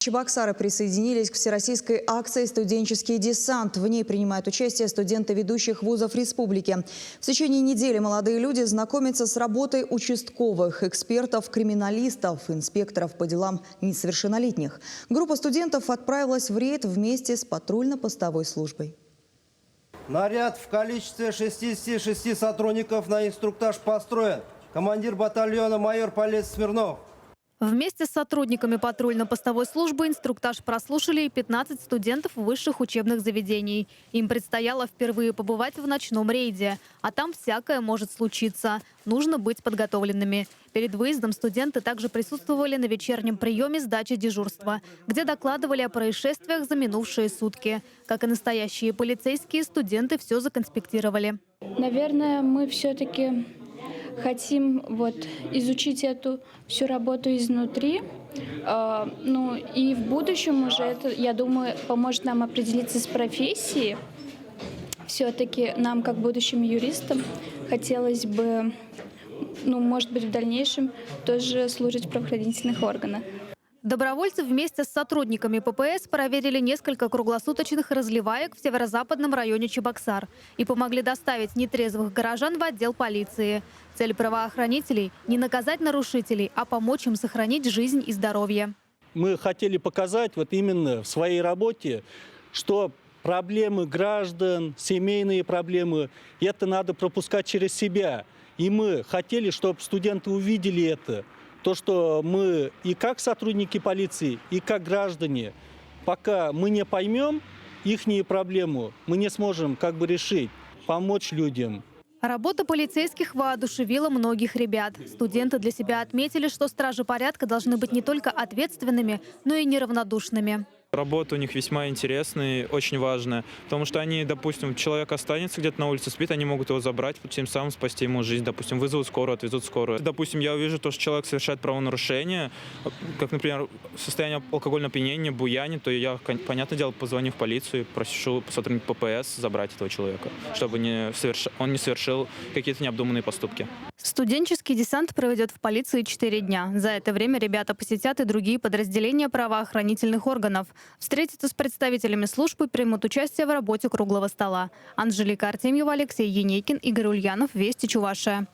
Чебоксары присоединились к всероссийской акции «Студенческий десант». В ней принимают участие студенты ведущих вузов республики. В течение недели молодые люди знакомятся с работой участковых, экспертов, криминалистов, инспекторов по делам несовершеннолетних. Группа студентов отправилась в рейд вместе с патрульно-постовой службой. Наряд в количестве 66 сотрудников на инструктаж построен. Командир батальона майор Полец Смирнов. Вместе с сотрудниками патрульно-постовой службы инструктаж прослушали и 15 студентов высших учебных заведений. Им предстояло впервые побывать в ночном рейде. А там всякое может случиться. Нужно быть подготовленными. Перед выездом студенты также присутствовали на вечернем приеме сдачи дежурства, где докладывали о происшествиях за минувшие сутки. Как и настоящие полицейские, студенты все законспектировали. Наверное, мы все-таки хотим изучить эту всю работу изнутри. И в будущем уже это, я думаю, поможет нам определиться с профессией. Все-таки нам, как будущим юристам, хотелось бы, может быть, в дальнейшем тоже служить в правоохранительных органах. Добровольцы вместе с сотрудниками ППС проверили несколько круглосуточных разливаек в северо-западном районе Чебоксар и помогли доставить нетрезвых горожан в отдел полиции. Цель правоохранителей – не наказать нарушителей, а помочь им сохранить жизнь и здоровье. Мы хотели показать именно в своей работе, что проблемы граждан, семейные проблемы – это надо пропускать через себя. И мы хотели, чтобы студенты увидели это. То, что мы и как сотрудники полиции, и как граждане, пока мы не поймем ихние проблемы, мы не сможем решить, помочь людям. Работа полицейских воодушевила многих ребят. Студенты для себя отметили, что стражи порядка должны быть не только ответственными, но и неравнодушными. Работа у них весьма интересная, очень важная, потому что они, допустим, человек останется где-то на улице, спит, они могут его забрать, тем самым спасти ему жизнь, допустим, вызовут скорую, отвезут скорую. Допустим, я увижу то, что человек совершает правонарушение, как, например, состояние алкогольного опьянения, буяние, то я, понятное дело, позвоню в полицию и прошу сотрудников ППС забрать этого человека, чтобы он не совершил какие-то необдуманные поступки. Студенческий десант проведет в полиции 4 дня. За это время ребята посетят и другие подразделения правоохранительных органов. Встретятся с представителями служб и примут участие в работе круглого стола. Анжелика Артемьева, Алексей Енейкин, Игорь Ульянов, Вести Чувашия.